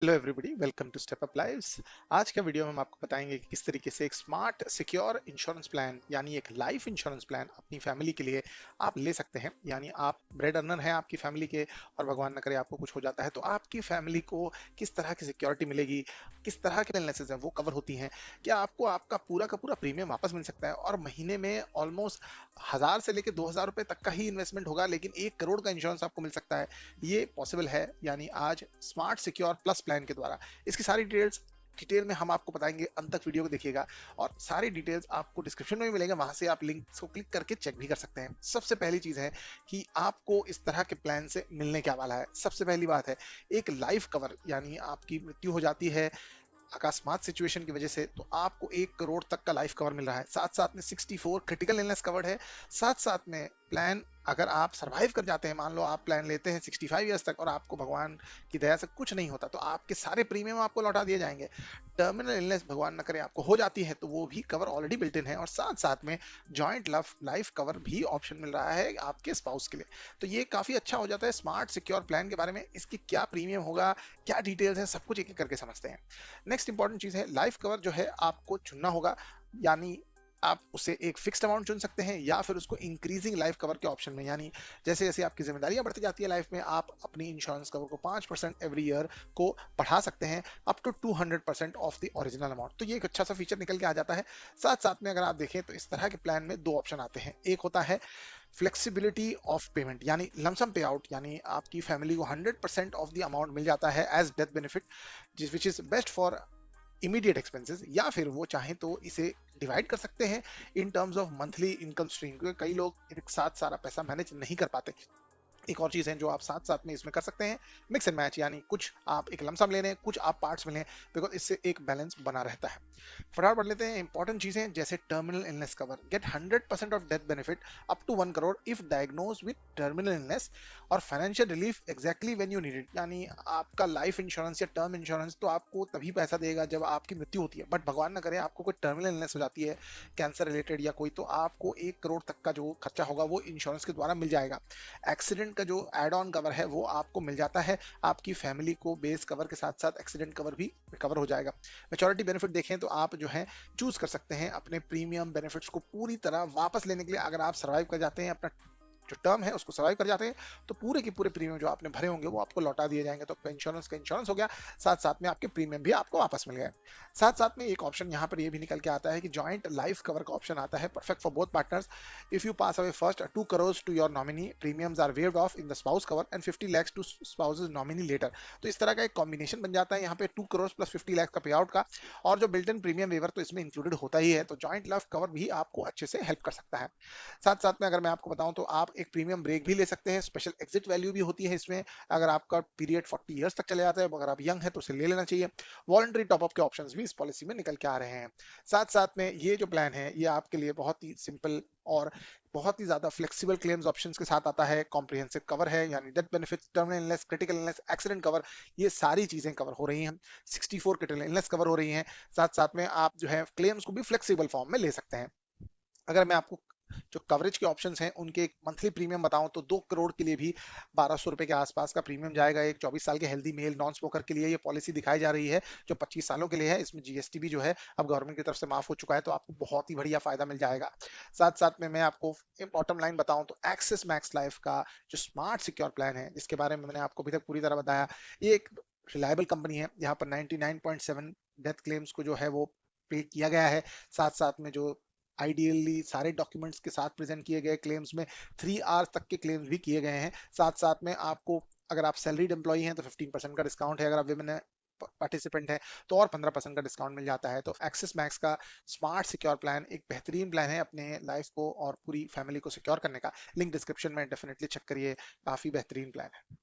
Hello everybody, welcome to step up lives. आज का video में हम आपको बताएंगे कि किस तरीके से एक स्मार्ट सिक्योर इंश्योरेंस प्लान यानी एक लाइफ इंश्योरेंस प्लान अपनी फैमिली के लिए आप ले सकते हैं। यानी आप ब्रेड अर्नर हैं आपकी फैमिली के, और भगवान न करे आपको कुछ हो जाता है तो आपकी फैमिली को किस तरह की सिक्योरिटी मिलेगी, किस तरह के इलनेसेस हैं वो कवर होती हैं, क्या आपको आपका पूरा का पूरा प्रीमियम वापस मिल सकता है, और महीने में ऑलमोस्ट 1000 से लेकर 2000 रुपए तक का ही इन्वेस्टमेंट होगा लेकिन 1 करोड़ का इंश्योरेंस आपको मिल सकता है। ये पॉसिबल है यानी आज स्मार्ट सिक्योर प्लस प्लान के द्वारा। इसकी सारी डिटेल में हम आपको बताएंगे, अंत तक वीडियो को देखिएगा और सारी डिटेल्स आपको डिस्क्रिप्शन में भी मिलेंगे, वहां से आप लिंक को क्लिक करके चेक भी कर सकते हैं। सबसे पहली चीज है कि आपको इस तरह के प्लान से मिलने क्या वाला है। सबसे पहली बात है एक लाइफ कवर, यानी आपकी मृत्यु हो जाती है अकस्मात सिचुएशन की वजह से तो आपको 1 करोड़ तक का लाइफ कवर मिल रहा है। साथ साथ में 64 क्रिटिकल इलनेस कवर्ड है। साथ साथ में प्लान अगर आप सरवाइव कर जाते हैं, मान लो आप प्लान लेते हैं 65 ईयर्स तक और आपको भगवान की दया से कुछ नहीं होता, तो आपके सारे प्रीमियम आपको लौटा दिए जाएंगे। टर्मिनल इलनेस भगवान न करे आपको हो जाती है तो वो भी कवर ऑलरेडी बिल्ट इन है, और साथ साथ में जॉइंट लाइफ कवर भी ऑप्शन मिल रहा है आपके स्पाउस के लिए। तो ये काफी अच्छा हो जाता है स्मार्ट सिक्योर प्लान के बारे में। इसकी क्या प्रीमियम होगा, क्या डिटेल्स है, सब कुछ एक एक करके समझते हैं। नेक्स्ट इंपॉर्टेंट चीज है लाइफ कवर जो है आपको चुनना होगा, यानी आप उसे एक फिक्स्ड अमाउंट चुन सकते हैं या फिर उसको इंक्रीजिंग लाइफ कवर के ऑप्शन में, यानी जैसे जैसे आपकी जिम्मेदारियां बढ़ती जाती है लाइफ में आप अपनी इंश्योरेंस कवर को 5% एवरी ईयर को बढ़ा सकते हैं up to 200% of the original amount. तो ये एक अच्छा सा फीचर निकल के आ जाता है। साथ साथ में अगर आप देखें तो इस तरह के प्लान में दो ऑप्शन आते हैं। एक होता है फ्लेक्सिबिलिटी ऑफ पेमेंट, यानी लमसम पे आउट, यानी आपकी फैमिली को 100% ऑफ द अमाउंट मिल जाता है एज डेथ बेनिफिट, जिस which is best for immediate expenses. या फिर वो चाहें तो इसे डिवाइड कर सकते हैं in terms of monthly income stream, क्योंकि कई लोग एक साथ सारा पैसा मैनेज नहीं कर पाते। एक और चीज है जो आप साथ साथ में इसमें कर सकते हैं, मिक्स एंड मैच, यानी कुछ आप एक लमसम ले लें, कुछ आप पार्ट्स में लें, बिकॉज इससे एक बैलेंस बना रहता है। फटाफट पढ़ लेते हैं इंपॉर्टेंट चीजें, जैसे terminal illness cover, get 100% of death benefit up to 1 crore if diagnose with terminal illness, और financial relief exactly when you need it. यानी आपका लाइफ इंश्योरेंस या टर्म इंश्योरेंस तो आपको तभी पैसा देगा जब आपकी मृत्यु होती है, बट भगवान ना करे आपको कोई टर्मिनल इलनेस हो जाती है, कैंसर रिलेटेड या कोई, तो आपको 1 करोड़ तक का जो खर्चा होगा वो इंश्योरेंस के द्वारा मिल जाएगा। एक्सीडेंट का जो एड ऑन कवर है वो आपको मिल जाता है, आपकी फैमिली को बेस कवर के साथ साथ एक्सीडेंट कवर भी कवर हो जाएगा। मेचोरिटी बेनिफिट देखें तो आप जो है चूज कर सकते हैं अपने प्रीमियम बेनिफिट्स को पूरी तरह वापस लेने के लिए। अगर आप सर्वाइव कर जाते हैं, अपना जो टर्म है उसको सर्वाइव कर जाते हैं, तो पूरे के पूरे प्रीमियम जो आपने भरे होंगे वो आपको लौटा दिए जाएंगे। तो आपका इंश्योरेंस का इंश्योरेंस हो गया, साथ साथ में आपके प्रीमियम भी आपको वापस मिल गए। साथ साथ में एक ऑप्शन यहाँ पर ये भी निकल के आता है कि जॉइंट लाइफ कवर का ऑप्शन आता है, perfect for both partners. If you pass away first 2 crore to your nominee, premiums are waived off in the spouse cover and 50 lakhs to spouse's nominee later. तो इस तरह का एक कॉम्बिनेशन बन जाता है यहाँ पे 2 करोड़ प्लस 50 lakhs का पे आउट का, और जो बिल्ट इन प्रीमियम वेवर तो इसमें इंक्लूडेड होता ही है। तो जॉइंट लाइफ कवर भी आपको अच्छे से हेल्प कर सकता है। साथ साथ में अगर मैं आपको बताऊं तो आप एक प्रीमियम ब्रेक भी ले सकते हैं, स्पेशल एग्जिट वैल्यू भी होती है इसमें। अगर आपका पीरियड 40 ईयर्स तक चले जाता है, अगर आप यंग है तो उसे ले लेना चाहिए। वॉलंटरी टॉपअप के ऑप्शंस भी इस पॉलिसी में निकल के आ रहे हैं। साथ साथ में ये जो प्लान है ये आपके लिए बहुत ही सिंपल और बहुत ही ज्यादा फ्लेक्सिबल क्लेम्स ऑप्शंस के साथ आता है। कॉम्प्रिहेंसिव कवर है, यानी death benefit, terminal illness, critical illness, accident cover, ये सारी चीजें कवर हो रही हैं। 64 क्रिटिकल इलनेस कवर हो रही हैं। साथ साथ में आप जो है क्लेम्स को भी फ्लेक्सिबल फॉर्म में ले सकते हैं। अगर मैं आपको जो कवरेज के ऑप्शंस हैं उनके एक मंथली प्रीमियम बताऊं तो 2 करोड़ के लिए भी 1200 रुपए के आसपास का प्रीमियम जाएगा। एक 24 साल के हेल्दी मेल नॉन स्मोकर के लिए ये पॉलिसी दिखाई जा रही है, जो 25 सालों के लिए है। इसमें जीएसटी भी जो है अब गवर्नमेंट की तरफ से माफ हो चुका है, तो आपको बहुत ही बढ़िया फायदा मिल जाएगा। साथ साथ में मैं आपको बॉटम लाइन बताऊं तो एक्सिस मैक्स लाइफ का जो स्मार्ट सिक्योर प्लान है, जिसके बारे में मैंने आपको अभी तक पूरी तरह बताया, ये एक रिलायबल कंपनी है। यहाँ पर 99.7 डेथ क्लेम्स को जो है वो पे किया गया है। साथ साथ में जो आइडियली सारे डॉक्यूमेंट्स के साथ प्रेजेंट किए गए क्लेम्स में 3 आवर्स तक के क्लेम्स भी किए गए हैं। साथ साथ में आपको अगर आप सैलरीड एम्प्लॉई हैं तो 15% का डिस्काउंट है, अगर आप विमेन पार्टिसिपेंट है तो और 15% का डिस्काउंट मिल जाता है। तो एक्सिस मैक्स का स्मार्ट सिक्योर प्लान एक बेहतरीन प्लान है अपने लाइफ को और पूरी फैमिली को सिक्योर करने का। लिंक डिस्क्रिप्शन में डेफिनेटली चेक करिए, काफी बेहतरीन प्लान है।